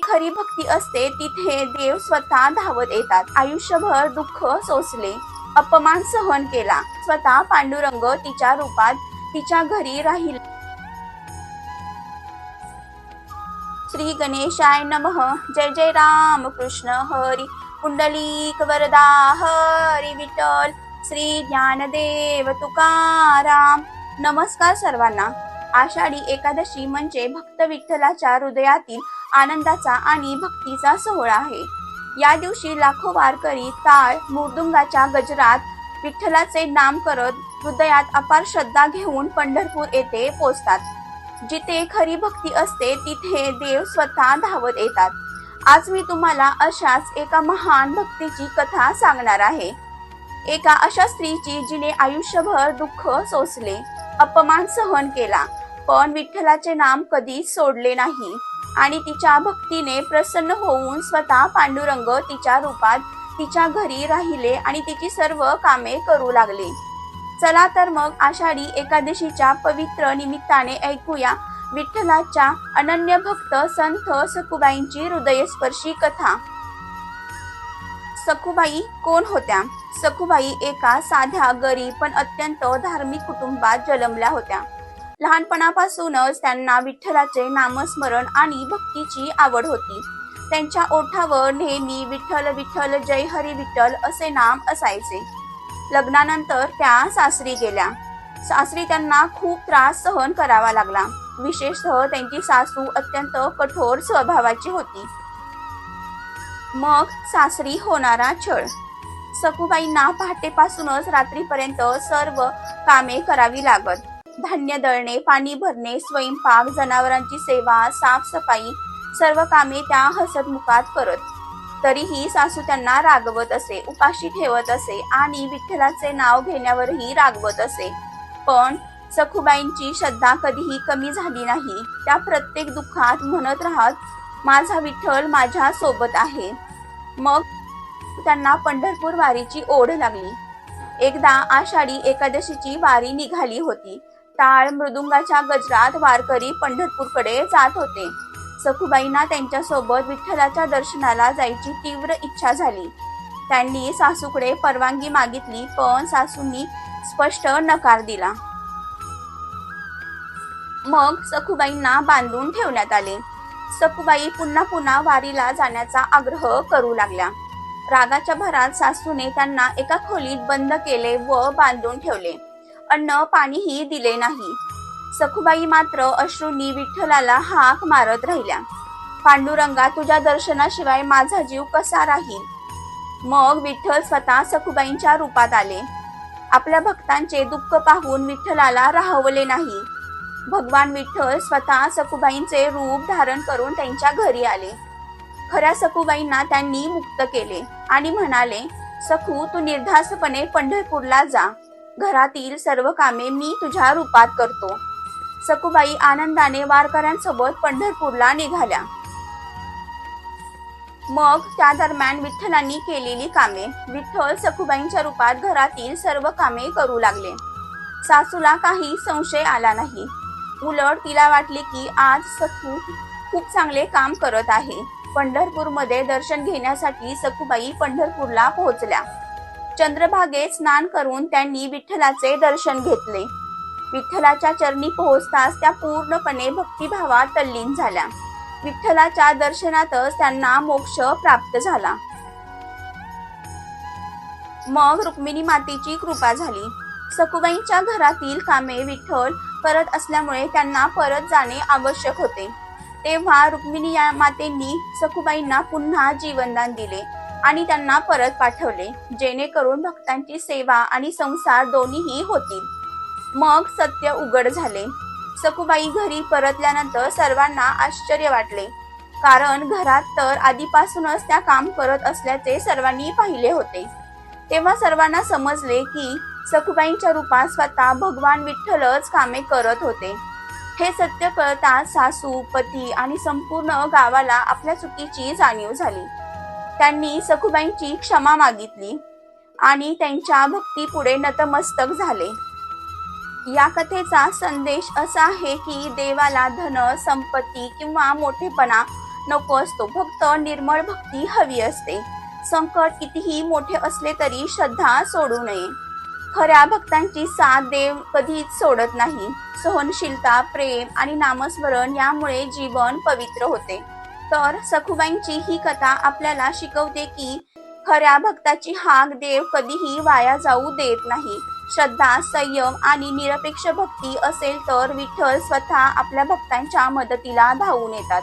खरी भक्ती असते तिथे देव स्वतः धावत येतात. आयुष्यभर दुःख सोसले, अपमान सहन केला, स्वतः पांडुरंग तिच्या रूपात तिच्या घरी राहील. श्री गणेशाय नमः. जय जय राम कृष्ण हरी. पुंडलिक वरदा हरी विठ्ठल. श्री ज्ञानदेव तुकाराम. नमस्कार सर्वांना. आषाढी एकादशी म्हणजे भक्त विठ्ठलाच्या हृदयातील आनंदाचा आणि भक्तीचा सोहळा आहे. या दिवशी लाखो वारकरी टाळ मृदुंगाच्या गजरात विठ्ठलाचे नाम करत हृदयात अपार श्रद्धा घेऊन पंढरपूर येथे पोचतात. जिथे खरी भक्ती असते तिथे देव स्वतः धावत येतात. आज मी तुम्हाला अशाच एका महान भक्तीची कथा सांगणार आहे. एका अशा स्त्रीची जिने आयुष्यभर दुःख सोसले, अपमान सहन केला, पण विठ्ठलाचे नाम कधीच सोडले नाही आणि तिच्या भक्तीने प्रसन्न होऊन स्वतः पांडुरंग तिच्या रूपात तिच्या घरी राहिले आणि तिची सर्व कामे करू लागले. चला तर मग आषाढी एकादशीच्या पवित्र निमित्ताने ऐकूया विठ्ठलाच्या अनन्य भक्त संत सखुबाईंची हृदयस्पर्शी कथा. सखुबाई कोण होत्या? सखुबाई एका साध्या गरीब पण अत्यंत धार्मिक कुटुंबात जन्मल्या होत्या. लहानपणापासूनच त्यांना विठ्ठलाचे नामस्मरण आणि भक्तीची आवड होती. त्यांच्या ओठावर नेहमी विठ्ठल विठ्ठल जय हरी विठ्ठल असे नाम असायचे. लग्नानंतर त्या सासरी गेल्या. सासरी त्यांना खूप त्रास सहन करावा लागला. विशेषतः त्यांची सासू अत्यंत कठोर स्वभावाची होती. मग सासरी होणारा छळ. सखुबाईंना पहाटेपासूनच रात्रीपर्यंत सर्व कामे करावी लागत. धान्य दळणे, पाणी भरणे, स्वयंपाक, जनावरांची सेवा, साफसफाई सर्व कामे त्या हसतमुखात करत. तरीही सासू त्यांना रागवत असे, उपाशी ठेवत असे आणि विठ्ठलाचे नाव घेण्यावरही रागवत असे. पण सखुबाईंची श्रद्धा कधीही कमी झाली नाही. त्या प्रत्येक दुःखात म्हणत राहत, माझा विठ्ठल माझ्या सोबत आहे. मग त्यांना पंढरपूर वारीची ओढ लागली. एकदा आषाढी एकादशीची वारी निघाली होती. टाळ मृदुंगाच्या गजरात वारकरी पंढरपूरकडे जात होते. सखुबाईंना त्यांच्यासोबत विठ्ठलाच्या दर्शनाला जायची तीव्र इच्छा झाली. त्यांनी सासूकडे परवानगी मागितली, पण सासूंनी स्पष्ट नकार दिला. मग सखुबाईंना बांधून ठेवण्यात आले. सखुबाई पुन्हा पुन्हा वारीला जाण्याचा आग्रह करू लागल्या. रागाच्या भरात सासूने त्यांना एका खोलीत बंद केले व बांधून ठेवले. अन्न पाणीही दिले नाही. सखुबाई मात्र अश्रूंनी विठ्ठलाला हाक मारत राहिल्या, पांडुरंगा, तुझ्या दर्शनाशिवाय माझा जीव कसा राहील? मग विठ्ठल स्वतः सखुबाईंच्या रूपात आले. आपल्या भक्तांचे दुःख पाहून विठ्ठलाला राहवले नाही. भगवान विठ्ठल स्वतः सखुबाईंचे रूप धारण करून त्यांच्या घरी आले. खऱ्या सखुबाईंना त्यांनी मुक्त केले आणि म्हणाले, सखू, तू निर्धास्तपणे पंढरपूरला जा. घरातील सर्व कामे मी तुझ्या रूपात करतो. सखुबाई आनंदाने वारकऱ्यांसोबत पंढरपूरला निघाल्या. मग त्या दरम्यान विठ्ठलांनी केलेली कामे. विठ्ठल सखुबाईंच्या रूपात घरातील सर्व कामे करू लागले. सासूला काही संशय आला नाही. उलट तिला वाटले की आज सखू खूप चांगले काम करत आहे. पंढरपूरमध्ये दर्शन घेण्यासाठी सखुबाई पंढरपूरला पोहोचल्या. चंद्रभागेत स्नान करून त्यांनी विठ्ठलाचे दर्शन घेतले. विठ्ठलाच्या चरणी पोहोचताच त्या पूर्णपणे भक्तिभावात तल्लीन झाल्या. विठ्ठलाच्या दर्शनातच त्यांना मोक्ष प्राप्त झाला. मग रुक्मिणी मातेची कृपा झाली. सखुबाईंच्या घरातील कामे विठ्ठल करत असल्यामुळे त्यांना परत जाणे आवश्यक होते. तेव्हा रुक्मिणी या मातेंनी सखुबाईंना पुन्हा जीवनदान दिले आणि त्यांना परत पाठवले, जेणेकरून भक्तांची सेवा आणि संसार दोन्हीही होतील. मग सत्य उघड झाले. सखुबाई घरी परतल्यानंतर सर्वांना आश्चर्य वाटले, कारण घरात तर आधीपासूनच त्या काम करत असल्याचे सर्वांनी पाहिले होते. तेव्हा सर्वांना समजले की सखुबाईंच्या रूपात स्वतः भगवान विठ्ठलच कामे करत होते. हे सत्य कळताच सासू, पती आणि संपूर्ण गावाला आपल्या चुकीची जाणीव झाली. त्यांनी सखुबाईंची क्षमा मागितली आणि त्यांच्या भक्तीपुढे नतमस्तक झाले. या कथेचा संदेश असा आहे की देवाला धन, संपत्ती किंवा मोठेपणा नको असतो. फक्त निर्मळ भक्ती हवी असते. संकट कितीही मोठे असले तरी श्रद्धा सोडू नये. खऱ्या भक्तांची साथ देव कधीच सोडत नाही. सहनशीलता, प्रेम आणि नामस्मरण यामुळे जीवन पवित्र होते. तर सखुबाईंची ही कथा आपल्याला शिकवते की खऱ्या भक्ताची हाक देव कधीही वाया जाऊ देत नाही. श्रद्धा, संयम आणि निरपेक्ष भक्ती असेल तर विठ्ठल स्वतः आपल्या भक्तांच्या मदतीला धावून येतात.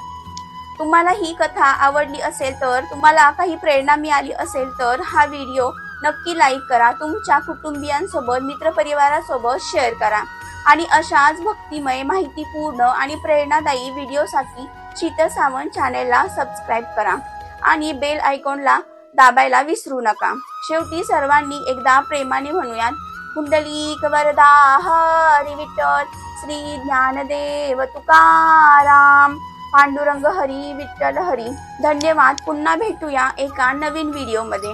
तुम्हाला ही कथा आवडली असेल तर, तुम्हाला काही प्रेरणा मिळाली असेल तर हा व्हिडिओ नक्की लाईक करा. तुमच्या कुटुंबियांसोबत, मित्रपरिवारासोबत शेअर करा आणि अशाच भक्तिमय, माहितीपूर्ण आणि प्रेरणादायी व्हिडिओसाठी शीतल सावंत चॅनेलला सबस्क्राईब करा आणि बेल आयकॉनला दाबायला विसरू नका. शेवटी सर्वांनी एकदा प्रेमाने म्हणूयात, पुंडलिक वरदा हरी विठ्ठल, श्री ज्ञानदेव तुकाराम, पांडुरंग हरी विठ्ठल हरी. धन्यवाद. पुन्हा भेटूया एका नवीन व्हिडिओमध्ये.